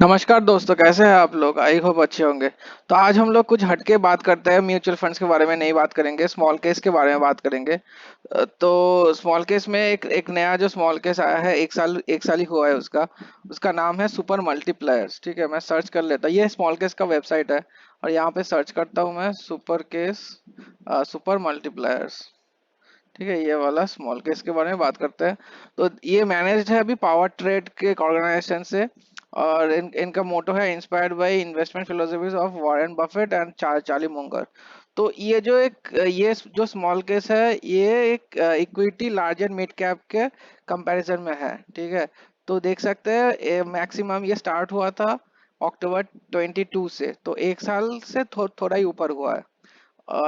नमस्कार दोस्तों, कैसे हैं आप लोग? आई होप अच्छे होंगे। तो आज हम लोग कुछ हटके बात करते हैं। म्यूचुअल फंड्स के बारे में नहीं बात करेंगे, स्मॉल केस के बारे में बात करेंगे। तो स्मॉल केस में एक एक नया जो स्मॉल केस आया है, एक साल ही हुआ है उसका। उसका नाम है सुपर मल्टीप्लायर्स। ठीक है, मैं सर्च कर लेता, ये स्मॉल केस का वेबसाइट है। और यहाँ पे सर्च करता हूँ मैं सुपर केस, सुपर मल्टीप्लायर्स। ठीक है, ये वाला स्मॉल केस के बारे में बात करते हैं। तो ये मैनेज्ड है अभी पावर ट्रेड के ऑर्गेनाइजेशन से। और इनका मोटो है inspired by investment philosophies of Warren Buffett and Charlie Munger. तो ये जो स्मॉल केस है, ये एक equity large and mid cap के कंपैरिजन में है। ठीक है, तो देख सकते हैं मैक्सिमम ये स्टार्ट हुआ था अक्टूबर 22 से, तो एक साल से थोड़ा ही ऊपर हुआ है।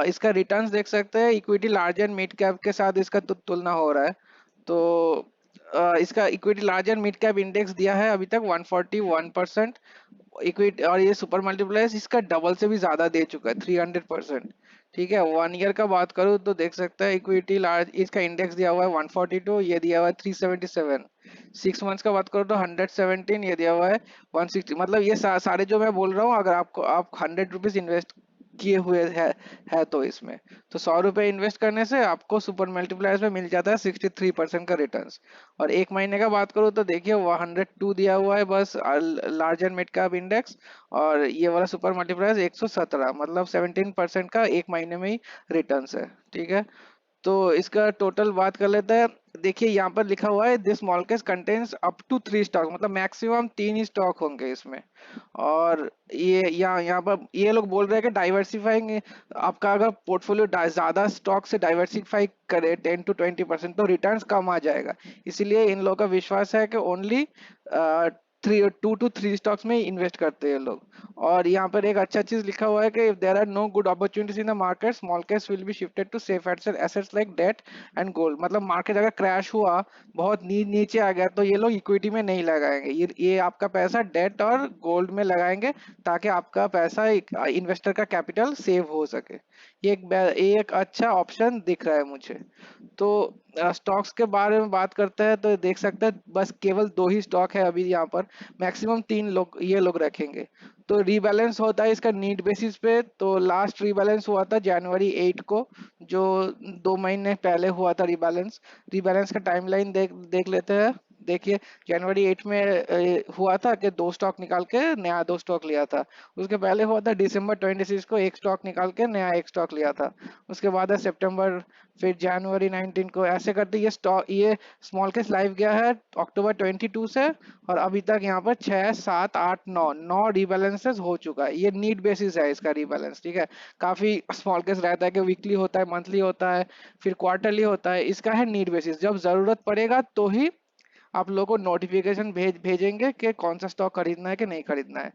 इसका रिटर्न्स देख सकते हैं, equity large and mid cap के साथ इसका तुलना हो रहा है। तो इसका equity large and mid cap index दिया है अभी तक 141%। इक्विटी और ये सुपर मल्टीप्लायर्स इसका डबल से भी ज्यादा दे चुका है, 300%। ठीक है, 1 ईयर का बात करूँ तो देख सकते हैं इक्विटी लार्ज इसका इंडेक्स दिया हुआ है 142, ये दिया हुआ है 377। 6 मंथ्स का बात करूँ तो 117, ये दिया हुआ है 160। मतलब ये सारे जो मैं बोल रहा हूँ, अगर आप 100 रुपीज इन्वेस्ट किए हुए है तो इसमें, तो 100 रुपए इन्वेस्ट करने से आपको सुपर मल्टीप्लायर्स में मिल जाता है 63% का रिटर्न्स। और एक महीने का बात करूँ तो देखिए 102 दिया हुआ है बस, large and mid cap index. और ये वाला सुपर मल्टीप्लायर्स 117, मतलब 17% का एक महीने में ही रिटर्न्स है। ठीक है, तो इसका टोटल बात कर लेते हैं। देखिए यहाँ पर लिखा हुआ है this small case contains up to 3 stock, मतलब मैक्सिमम 3 ही स्टॉक होंगे इसमें। और ये यहाँ पर ये लोग बोल रहे हैं कि डाइवर्सिफाइंग, आपका अगर पोर्टफोलियो ज्यादा स्टॉक से डाइवर्सिफाई करे 10 to 20%, तो रिटर्न्स कम आ जाएगा। इसीलिए इन लोगों का विश्वास है कि ओनली 2 to 3 स्टॉक्स में इन्वेस्ट करते हैं लोग। और यहाँ पर एक अच्छा चीज लिखा हुआ है कि if there are no good opportunities in the market, small caps will be shifted to safe assets like debt and gold. मतलब मार्केट अगर क्रैश हुआ, बहुत नीचे आ गया, तो ये लोग इक्विटी में नहीं लगाएंगे, ये आपका पैसा डेट और गोल्ड में लगाएंगे, ताकि आपका पैसा इन्वेस्टर का कैपिटल सेव हो सके। ये एक अच्छा ऑप्शन दिख रहा है मुझे। तो स्टॉक्स के बारे में बात करते हैं तो देख सकते हैं बस केवल 2 ही स्टॉक है अभी यहाँ पर। मैक्सिमम 3 लोग ये लोग रखेंगे। तो रीबैलेंस होता है इसका नीड बेसिस पे। तो लास्ट रीबैलेंस हुआ था जनवरी 8 को, जो 2 महीने पहले हुआ था रीबैलेंस। रीबैलेंस का टाइमलाइन देख देख लेते हैं। देखिए जनवरी 8 में हुआ था कि 2 स्टॉक निकाल के नया 2 स्टॉक लिया था। उसके पहले हुआ था December 26 को, एक स्टॉक निकाल के नया एक स्टॉक लिया था। उसके बाद है सितंबर, फिर जनवरी 19 को, ऐसे करते ये स्मॉल केस लाइव गया है अक्टूबर 22 से। और अभी तक यहाँ पर 6 7 8 9 रीबैलेंसेस हो चुका है। ये नीड बेसिस है इसका रीबैलेंस। ठीक है, काफी स्मॉल केस रहता है कि वीकली होता है, मंथली होता है, फिर क्वार्टरली होता है। इसका है नीड बेसिस, जब जरूरत पड़ेगा तो ही आप लोगों को नोटिफिकेशन भेजेंगे कि कौन सा स्टॉक खरीदना है कि नहीं खरीदना है।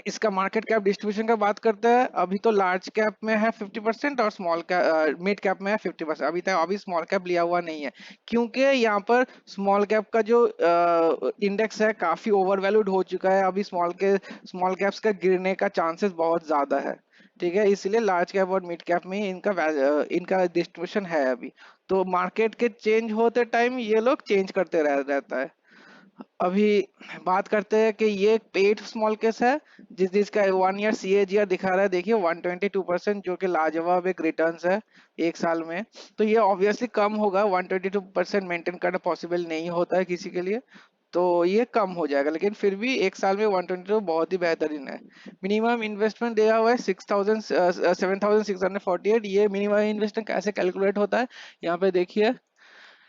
इसका मार्केट कैप डिस्ट्रीब्यूशन का बात करते हैं। अभी तो लार्ज कैप में है 50% और स्मॉल कैप मिड कैप में है 50%। अभी स्मॉल कैप लिया हुआ नहीं है, क्योंकि यहाँ पर स्मॉल कैप का जो इंडेक्स है काफी ओवर वैल्यूड हो चुका है। अभी स्मॉल कैप्स का गिरने का चांसेस बहुत ज्यादा है। ठीक है, इसलिए लार्ज कैप और मिड कैप में ही इनका डिस्ट्रीब्यूशन है अभी। तो मार्केट के चेंज होते टाइम ये लोग चेंज करते रहता है। अभी बात करते हैं कि ये पेड स्मॉल केस है, जिसका 1 ईयर CAGR दिखा रहा है। देखिए 122%, जो कि लाजवाब एक रिटर्न्स है एक साल में। तो ये ऑब्वियसली कम होगा, 122% मेंटेन करना पॉसिबल नहीं होता है किसी के लिए। तो ये कम हो जाएगा, लेकिन फिर भी एक साल में 122 बहुत ही बेहतरीन है। मिनिमम इन्वेस्टमेंट दिया हुआ है 7,648। ये मिनिमम इन्वेस्टमेंट कैसे कैलकुलेट होता है, यहाँ पे देखिए।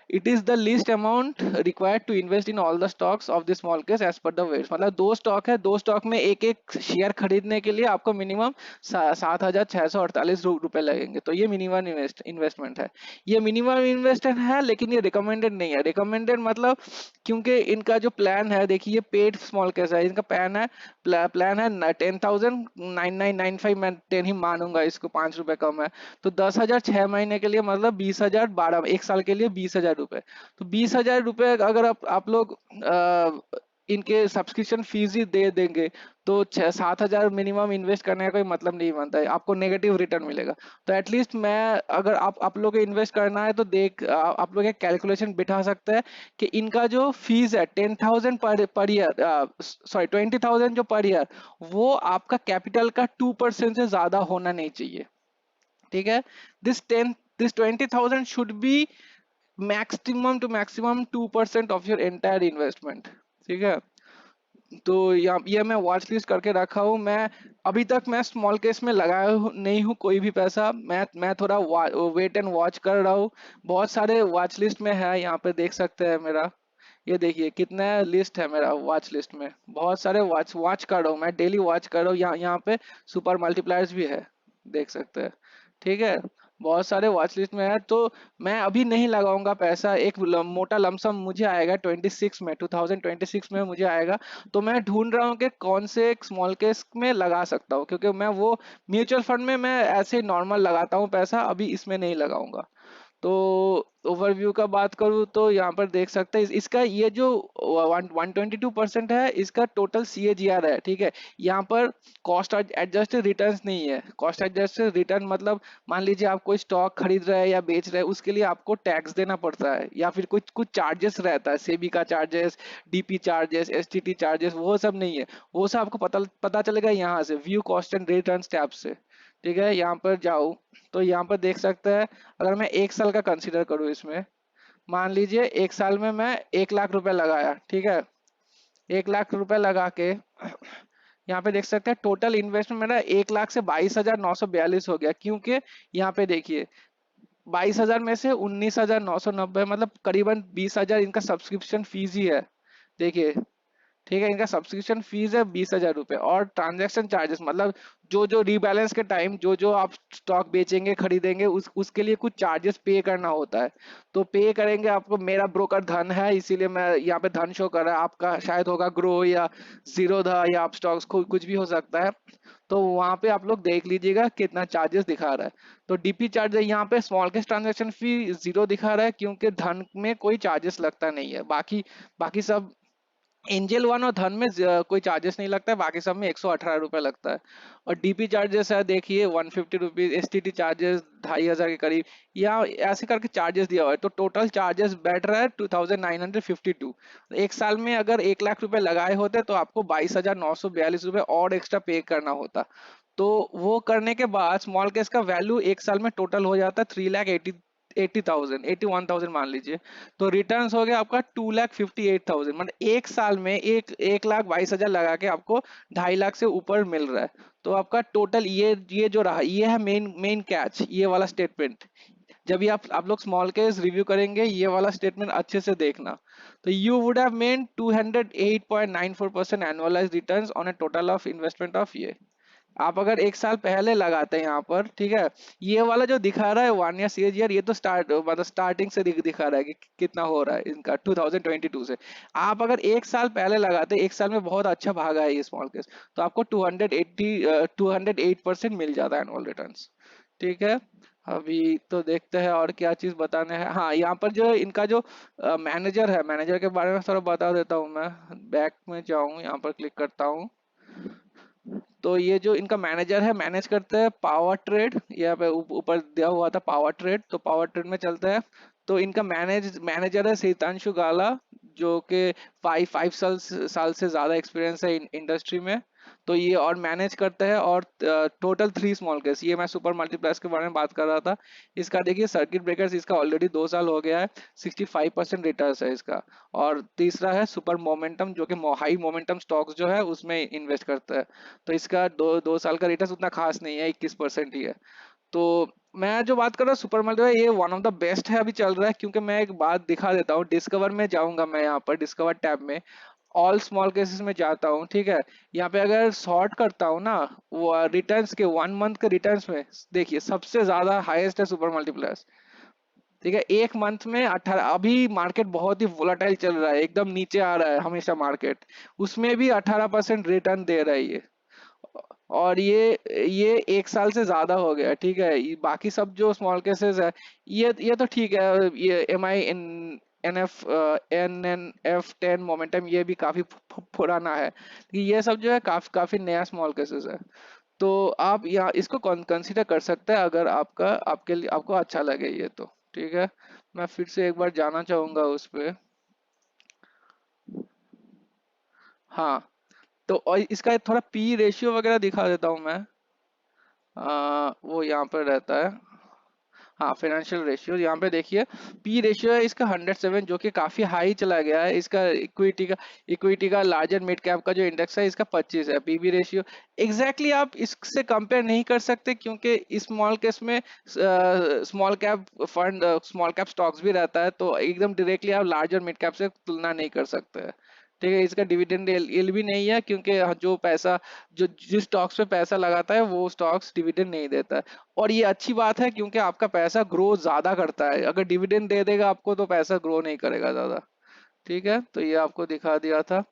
It is the least amount required to invest in all the stocks of the small case as per the weights. मतलब 2 स्टॉक है, 2 स्टॉक में एक एक शेयर खरीदने के लिए आपको मिनिमम 7,648 रुपए लगेंगे। तो ये मिनिमम इन्वेस्टमेंट है। ये मिनिमम इन्वेस्टमेंट है, लेकिन ये रिकमेंडेड नहीं है। रिकमेंडेड मतलब, क्योंकि इनका जो प्लान है, देखिए ये पेड स्मॉल केस है, इनका प्लान है 10,9995। मैं 10 ही मानूंगा इसको, 5 रुपए कम है। तो 10,000 6 महीने के लिए, मतलब 20,000 12 एक साल के लिए 20,000 रुपए। तो 20,000 रुपए अगर आप लोग इनके सब्सक्रिप्शन फीस ही दे देंगे, तो 6-7 हजार मिनिमम इन्वेस्ट करने का कोई मतलब नहीं बनता है, आपको नेगेटिव रिटर्न मिलेगा। तो एटलीस्ट मैं, अगर आप लोग को इन्वेस्ट करना है तो आप लोग एक कैलकुलेशन बिठा सकते हैं कि इनका जो फीस है 10,000 पर ईयर, सॉरी 20,000 जो पर ईयर, वो आपका कैपिटल का 2% से ज्यादा होना नहीं चाहिए। ठीक है, this 20,000 should be maximum two maximum 2% of your entire investment. ठीक है, तो ये मैं वॉच लिस्ट करके रखा हूँ। मैं अभी तक मैं स्मॉल केस में लगाया नहीं हूँ कोई भी पैसा। मैं थोड़ा वेट एंड वॉच कर रहा हूँ। बहुत सारे वॉच लिस्ट में है, यहाँ पे देख सकते हैं मेरा, ये देखिए कितना लिस्ट है मेरा वॉच लिस्ट में। बहुत सारे वॉच वॉच कर रहा हूँ, मैं डेली वॉच कर रहा हूँ। यहाँ पे सुपर मल्टीप्लायर्स भी है, देख सकते हैं। ठीक है, बहुत सारे वॉच लिस्ट में है, तो मैं अभी नहीं लगाऊंगा पैसा। एक मोटा लमसम मुझे आएगा 26 में, 2026 में मुझे आएगा। तो मैं ढूंढ रहा हूँ कि कौन से एक स्मॉल केस में लगा सकता हूँ, क्योंकि मैं वो म्यूचुअल फंड में मैं ऐसे नॉर्मल लगाता हूँ पैसा, अभी इसमें नहीं लगाऊंगा। तो ओवरव्यू का बात करूँ तो यहाँ पर देख सकते हैं इसका ये जो 122% है, इसका टोटल CAGR है। ठीक है, यहाँ पर कॉस्ट एडजस्टेड रिटर्न्स नहीं है। कॉस्ट एडजस्टेड रिटर्न मतलब, मान लीजिए आप कोई स्टॉक खरीद रहे हैं या बेच रहे हैं, उसके लिए आपको टैक्स देना पड़ता है, या फिर कुछ कुछ चार्जेस रहता है, सेबी का charges, DP charges, STT charges, वो सब नहीं है। वो सब आपको पता पता चलेगा यहाँ से view cost and returns tab से। ठीक है, यहाँ पर जाओ तो यहाँ पर देख सकते हैं, अगर मैं 1 साल का कंसीडर करूँ इसमें, मान लीजिए 1 साल में मैं 1 लाख रुपए लगाया। ठीक है, 1 लाख रुपए लगा के यहाँ पे देख सकते हैं टोटल इन्वेस्टमेंट मेरा 1 लाख से 22,942 हो गया, क्योंकि यहाँ पे देखिए 22,000 में से 19,990, मतलब करीबन 20,000 इनका सब्सक्रिप्शन फीस ही है। देखिए, ठीक है, इनका सब्सक्रिप्शन फीस है 20,000 रुपए, और ट्रांजैक्शन चार्जेस मतलब जो जो रीबैलेंस के टाइम जो जो आप स्टॉक बेचेंगे खरीदेंगे, उसके लिए कुछ चार्जेस पे करना होता है। तो पे करेंगे आपको। मेरा ब्रोकर धन है, इसीलिए मैं यहाँ पे धन शो कर रहा है। आपका शायद होगा ग्रो या जीरो धा, या आप स्टॉक्स कुछ भी हो सकता है। तो वहां पे आप लोग देख लीजिएगा कितना चार्जेस दिखा रहा है। तो DP चार्ज यहाँ पे स्मॉल केस ट्रांजेक्शन फी 0 दिखा रहा है, क्योंकि धन में कोई चार्जेस लगता नहीं है। बाकी बाकी सब एंजल वन और धन में कोई चार्जेस नहीं लगता है, बाकी सब में 118 रुपये लगता है। और DP चार्जेस है, देखिए 150 रुपीज, STT चार्जेस 2,500 के करीब, या ऐसे करके चार्जेस दिया हुआ है। तो टोटल चार्जेस बैठ रहा है 2,952। एक साल में अगर 1 लाख रुपए लगाए होते तो आपको 22,942 रुपये और एक्स्ट्रा पे करना होता। तो वो करने के बाद स्मॉल केस का वैल्यू एक साल में टोटल हो जाता है 3,80,000, 81,000 मान लीजिए। तो रिटर्न्स हो गया आपका 2,58,000, मतलब एक साल में 1,22,000 लगा के आपको 2.5 लाख से ऊपर मिल रहा है। तो आपका टोटल ये जो रहा, ये है मेन मेन कैच, ये वाला स्टेटमेंट। जब भी आप लोग स्मॉल केस रिव्यू करेंगे, ये वाला स्टेटमेंट अच्छे से देखना। तो you would have main 208.94% annualise returns on A total of investment of ये। आप अगर एक साल पहले लगाते हैं यहाँ पर, ठीक है, ये वाला जो दिखा रहा है 1 ईयर CAGR, ये तो मतलब स्टार्टिंग से दिखा रहा है कि कितना हो रहा है इनका 2022 से। आप अगर एक साल पहले लगाते, एक साल में बहुत अच्छा भागा है ये स्मॉल केस, तो आपको 208% मिल जाता है एनुअल रिटर्न। ठीक है, अभी तो देखते हैं और क्या चीज बताने हैं। हाँ, यहाँ पर जो इनका जो मैनेजर है, मैनेजर के बारे में थोड़ा बता देता हूँ। मैं बैक में जाऊँ, यहाँ पर क्लिक करता हूँ, तो ये जो इनका मैनेजर है, मैनेज करते हैं पावर ट्रेड। यहाँ पे ऊपर दिया हुआ था पावर ट्रेड, तो पावर ट्रेड में चलते हैं। तो इनका मैनेजर है सीतांशु गाला, जो कि 5 साल से ज्यादा एक्सपीरियंस है इंडस्ट्री में। तो ये और मैनेज करते हैं, और टोटल 3 स्मॉल केस, ये मैं सुपर मल्टीप्लेक्स के बारे में बात कर रहा था। इसका देखिए सर्किट ब्रेकर्स, इसका ऑलरेडी 2 साल हो गया है, 65% रिटर्न है इसका। और तीसरा है सुपर मोमेंटम, जो कि हाई मोमेंटम स्टॉक्स जो है उसमें इन्वेस्ट करता है। तो इसका दो साल का रिटर्न उतना खास नहीं है, 21% ही है। तो मैं जो बात कर रहा हूँ सुपर मल्टीप्लाई, ये वन ऑफ द बेस्ट है अभी चल रहा है। क्योंकि मैं एक बात दिखा देता हूँ, डिस्कवर में जाऊंगा मैं, यहाँ पर डिस्कवर टैब में ऑल स्मॉल केसेस में जाता हूँ। ठीक है, यहाँ पे अगर सॉर्ट करता हूँ ना, वो रिटर्न्स के 1 मंथ के रिटर्न्स में, देखिए सबसे ज्यादा हाईएस्ट है सुपर मल्टीप्लायर्स। ठीक है, एक मंथ में 18, अभी मार्केट बहुत ही वोलाटाइल चल रहा है, एकदम नीचे आ रहा है हमेशा मार्केट, उसमें भी 18% रिटर्न दे रहा है ये। और ये एक साल से ज्यादा हो गया। ठीक है, बाकी सब जो स्मॉल केसेस है, ये तो ठीक है, ये NNF10 मोमेंटम, ये भी काफी पुराना है। ये सब जो है काफी काफी नया स्मॉल केसेस है। तो आप यहाँ इसको कंसीडर कर सकते हैं अगर आपका आपके लिए आपको अच्छा लगे ये तो। ठीक है, मैं फिर से एक बार जाना चाहूंगा उस पे। हाँ, तो और इसका थोड़ा पी रेशियो वगैरह दिखा देता हूँ मैं। वो यहाँ पर रहता है। हाँ, फाइनेंशियल रेशियो यहाँ पे देखिए, पी रेशियो है इसका 107, जो कि काफी हाई चला गया है। इसका इक्विटी का लार्जर मिड कैप का जो इंडेक्स है इसका 25 है। पीबी रेशियो एग्जैक्टली आप इससे कंपेयर नहीं कर सकते, क्योंकि इस स्मॉल केस में small cap fund, small cap stocks भी रहता है, तो एकदम डायरेक्टली आप लार्जर मिड कैप से तुलना नहीं कर सकते। ठीक है, इसका डिविडेंड यील्ड भी नहीं है, क्योंकि जो पैसा, जो जिस स्टॉक्स पे पैसा लगाता है वो स्टॉक्स डिविडेंड नहीं देता है। और ये अच्छी बात है, क्योंकि आपका पैसा ग्रो ज्यादा करता है। अगर डिविडेंड दे देगा आपको तो पैसा ग्रो नहीं करेगा ज्यादा। ठीक है, तो ये आपको दिखा दिया था।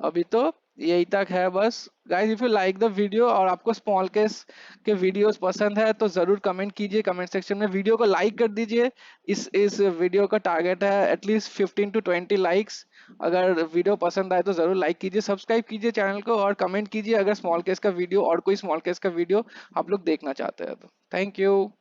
अभी तो यही तक है बस। Guys, if you like the video और आपको स्मॉल केस के वीडियोस पसंद है तो जरूर कमेंट कीजिए कमेंट सेक्शन में, वीडियो को लाइक कर दीजिए। इस वीडियो का टारगेट है एटलीस्ट 15 to 20 लाइक्स। अगर वीडियो पसंद आए तो जरूर लाइक कीजिए, सब्सक्राइब कीजिए चैनल को, और कमेंट कीजिए अगर स्मॉल केस का वीडियो और कोई स्मॉल केस का वीडियो आप लोग देखना चाहते हैं तो। Thank you.